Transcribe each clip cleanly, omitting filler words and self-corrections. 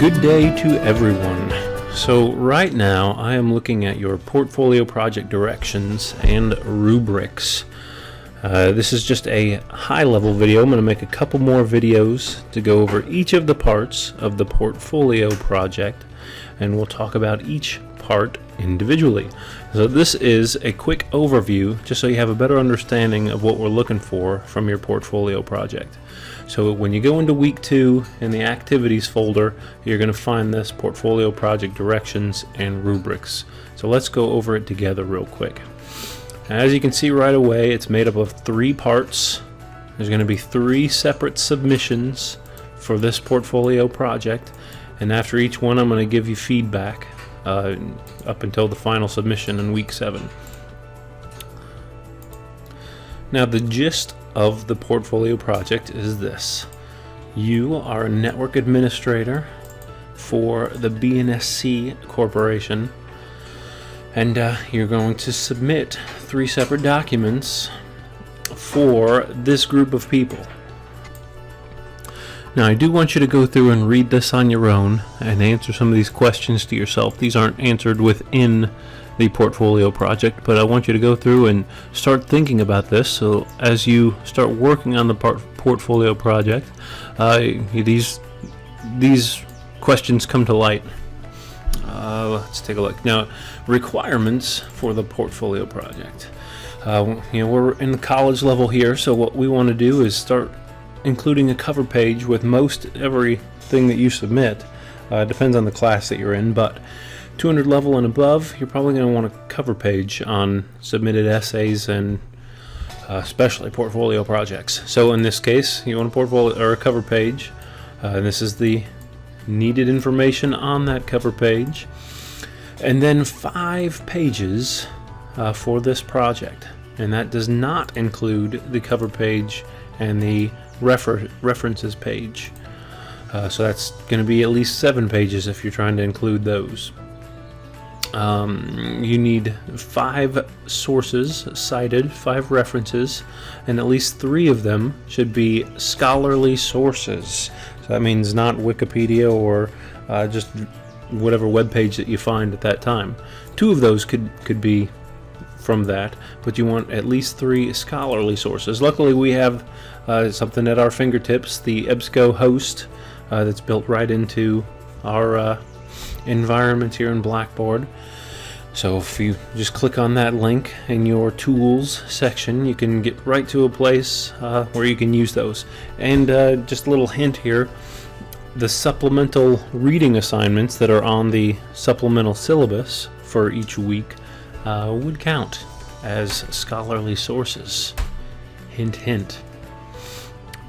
Good day to everyone. So right now I am looking at your portfolio project directions and rubrics. This is just a high-level video. I'm going to make a couple more videos to go over each of the parts of the portfolio project, and we'll talk about each part individually. So this is a quick overview just so you have a better understanding of what we're looking for from your portfolio project. So when you go into week 2 in the activities folder, you're going to find this portfolio project directions and rubrics. So let's go over it together real quick. As you can see right away, it's made up of 3 parts. There's going to be 3 separate submissions for this portfolio project, and after each one I'm going to give you feedback up until the final submission in week 7. Now the gist of the portfolio project is this. You are a network administrator for the BNSC Corporation, and you're going to submit 3 separate documents for this group of people. Now I do want you to go through and read this on your own and answer some of these questions to yourself. These aren't answered within the portfolio project, but I want you to go through and start thinking about this, so as you start working on the portfolio project, these questions come to light. Let's take a look. Now, requirements for the portfolio project. We're in the college level here, so what we want to do is start including a cover page with most everything that you submit. Depends on the class that you're in, but 200 level and above, you're probably going to want a cover page on submitted essays and especially portfolio projects. So in this case, you want a portfolio or a cover page. And this is the needed information on that cover page, and then 5 pages for this project, and that does not include the cover page and the references page. So that's going to be at least 7 pages if you're trying to include those. You need 5 sources cited, 5 references, and at least 3 of them should be scholarly sources. So that means not Wikipedia or just whatever web page that you find at that time. 2 of those could be from that, but you want at least 3 scholarly sources. Luckily we have something at our fingertips, the EBSCO host, that's built right into our environment here in Blackboard. So if you just click on that link in your tools section, you can get right to a place where you can use those. And just a little hint here, the supplemental reading assignments that are on the supplemental syllabus for each week would count as scholarly sources. Hint, hint.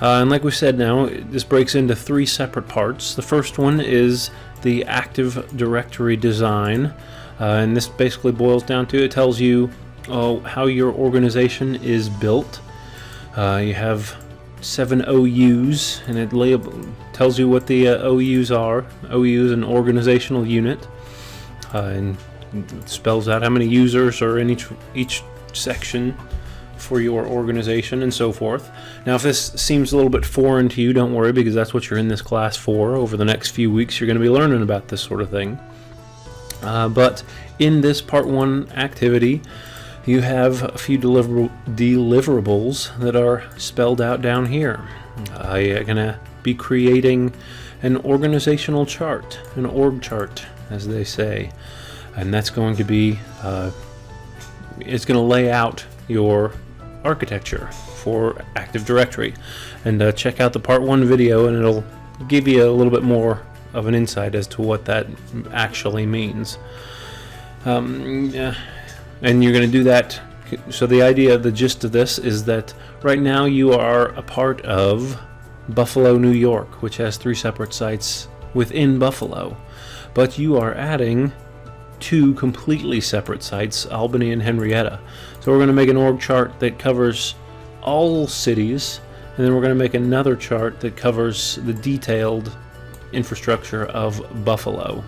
And like we said, now this breaks into 3 separate parts. The first one is the Active Directory design, and this basically boils down to, it tells you how your organization is built. You have 7 OUs, and it tells you what the OUs are. OU is an organizational unit, and it spells out how many users are in each section for your organization and so forth. Now if this seems a little bit foreign to you, don't worry, because that's what you're in this class for. Over the next few weeks you're going to be learning about this sort of thing. But in this part 1 activity you have a few deliverables that are spelled out down here. You're going to be creating an organizational chart, an org chart as they say, and that's going to be it's going to lay out your architecture for Active Directory. And check out the part 1 video and it'll give you a little bit more of an insight as to what that actually means. And you're going to do that. So the idea, the gist of this is that right now you are a part of Buffalo, New York, which has 3 separate sites within Buffalo, but you are adding 2 completely separate sites, Albany and Henrietta. So we're going to make an org chart that covers all cities, and then we're going to make another chart that covers the detailed infrastructure of Buffalo.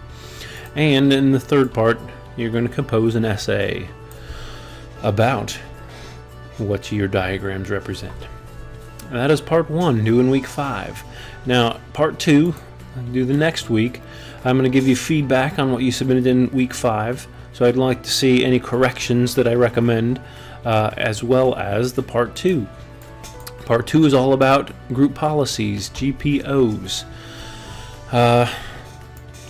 And in the third part, you're going to compose an essay about what your diagrams represent. That is part 1, due in week 5. Now, part 2, do the next week, I'm going to give you feedback on what you submitted in week 5. So I'd like to see any corrections that I recommend, as well as the part 2. Part 2 is all about group policies, GPOs.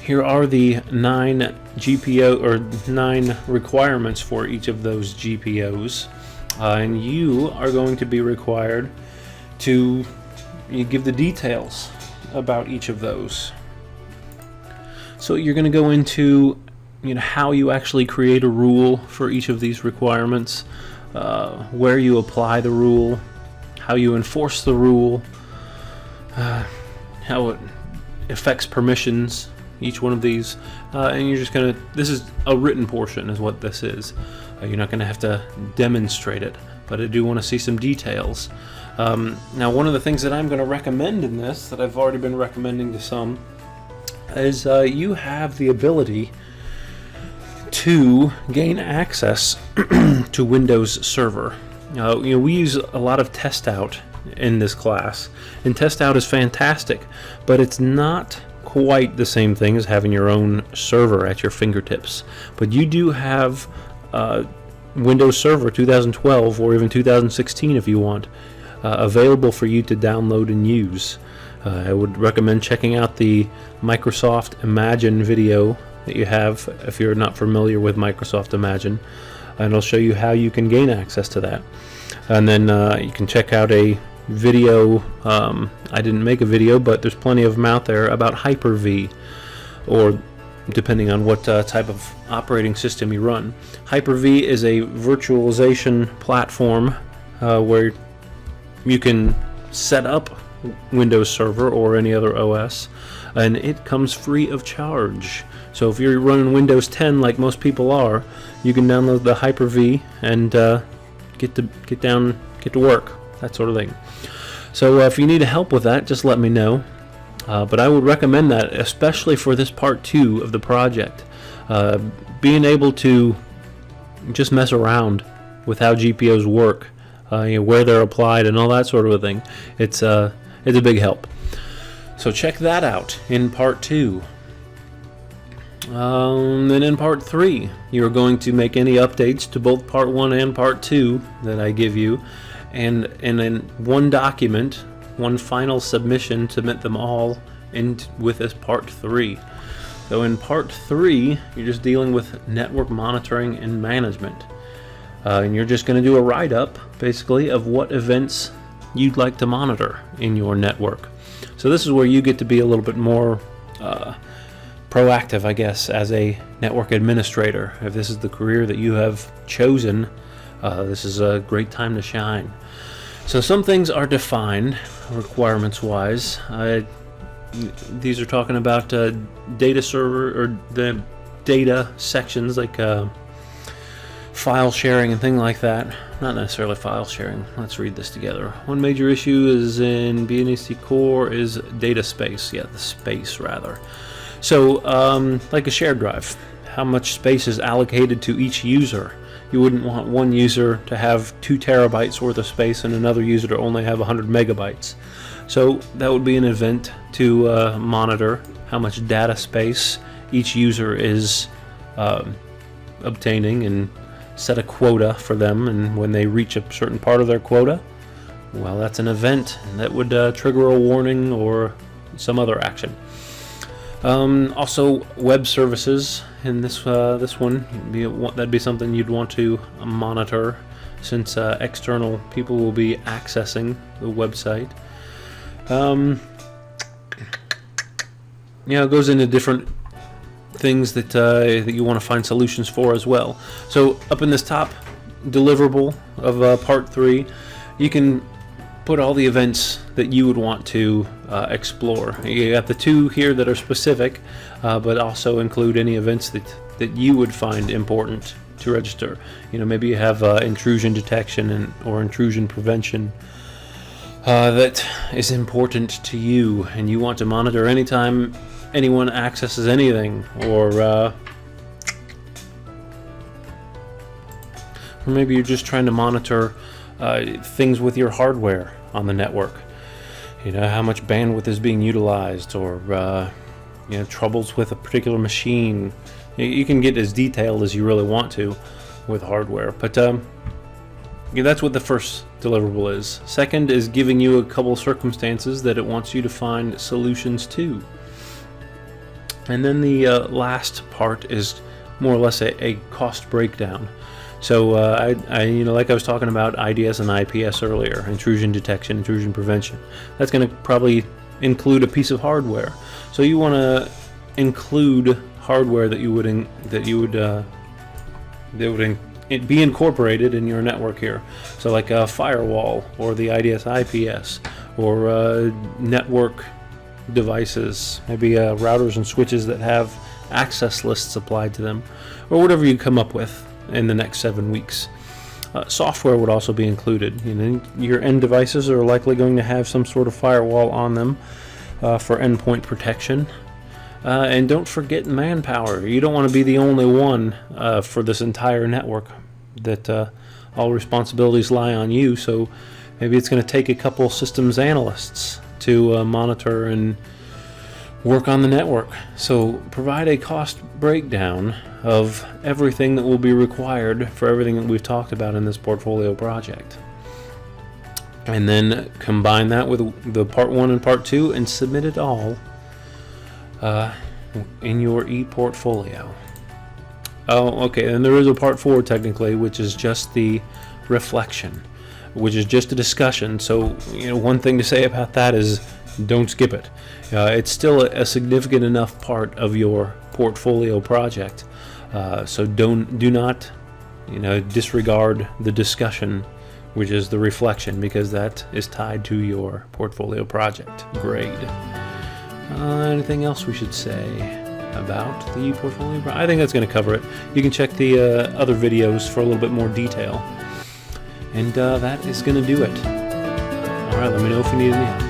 Here are the 9 GPO or 9 requirements for each of those GPOs, and you are going to be required to give the details about each of those. So you're going to go into how you actually create a rule for each of these requirements, where you apply the rule, how you enforce the rule, how it affects permissions, each one of these, and you're just going to, this is a written portion is what this is. You're not going to have to demonstrate it, but I do want to see some details. Now, one of the things that I'm going to recommend in this, that I've already been recommending to some, is you have the ability to gain access to Windows Server. We use a lot of test out in this class, and test out is fantastic, but it's not quite the same thing as having your own server at your fingertips. But you do have Windows Server 2012 or even 2016 if you want, available for you to download and use. I would recommend checking out the Microsoft Imagine video that you have if you're not familiar with Microsoft Imagine, and I'll show you how you can gain access to that. And then you can check out a video. I didn't make a video, but there's plenty of them out there about Hyper-V, or depending on what type of operating system you run. Hyper-V is a virtualization platform where you can set up Windows Server or any other OS, and it comes free of charge. So if you're running Windows 10 like most people are, you can download the Hyper-V and get to work, that sort of thing. So if you need help with that, just let me know. But I would recommend that, especially for this part 2 of the project. Being able to just mess around with how GPOs work, where they're applied and all that sort of a thing. It's a big help. So check that out in part 2. Then in part 3, you're going to make any updates to both part 1 and part 2 that I give you, and in one document, one final submission, submit them all with this part 3. So in part 3, you're just dealing with network monitoring and management. And you're just going to do a write-up, basically, of what events you'd like to monitor in your network. So this is where you get to be a little bit more proactive, I guess, as a network administrator. If this is the career that you have chosen, this is a great time to shine. So some things are defined requirements-wise. These are talking about data server, or the data sections, like file sharing and things like that. Not necessarily file sharing. Let's read this together. One major issue is in BNC Core is data space. Yeah, the space rather. So like a shared drive, how much space is allocated to each user? You wouldn't want one user to have 2 terabytes worth of space and another user to only have 100 megabytes. So that would be an event to monitor how much data space each user is obtaining, and set a quota for them, and when they reach a certain part of their quota, well, that's an event that would trigger a warning or some other action. Also, web services in this one, that'd be something you'd want to monitor, since external people will be accessing the website. It goes into different things that you want to find solutions for as well. So up in this top deliverable of part 3, you can put all the events that you would want to explore. You got the 2 here that are specific, but also include any events that you would find important to register. Maybe you have intrusion detection or intrusion prevention that is important to you, and you want to monitor anytime anyone accesses anything, or maybe you're just trying to monitor things with your hardware on the network. how much bandwidth is being utilized, or troubles with a particular machine. You can get as detailed as you really want to with hardware, but that's what the first deliverable is. Second is giving you a couple circumstances that it wants you to find solutions to. And then the last part is more or less a cost breakdown. So I like I was talking about IDS and IPS earlier, intrusion detection, intrusion prevention. That's going to probably include a piece of hardware. So you want to include hardware that would be incorporated in your network here. So like a firewall, or the IDS IPS, or network devices, maybe routers and switches that have access lists applied to them, or whatever you come up with in the next 7 weeks. Software would also be included. Your end devices are likely going to have some sort of firewall on them for endpoint protection. And don't forget manpower. You don't want to be the only one for this entire network that all responsibilities lie on you. So maybe it's going to take a couple systems analysts to monitor and work on the network. So provide a cost breakdown of everything that will be required for everything that we've talked about in this portfolio project. And then combine that with the part 1 and part 2 and submit it all in your ePortfolio. Oh, okay, and there is a part 4 technically, which is just the reflection, which is just a discussion. So, one thing to say about that is don't skip it. It's still a significant enough part of your portfolio project. So do not, disregard the discussion, which is the reflection, because that is tied to your portfolio project grade. Anything else we should say about the portfolio? I think that's going to cover it. You can check the other videos for a little bit more detail. And that is going to do it. All right, let me know if you need any help.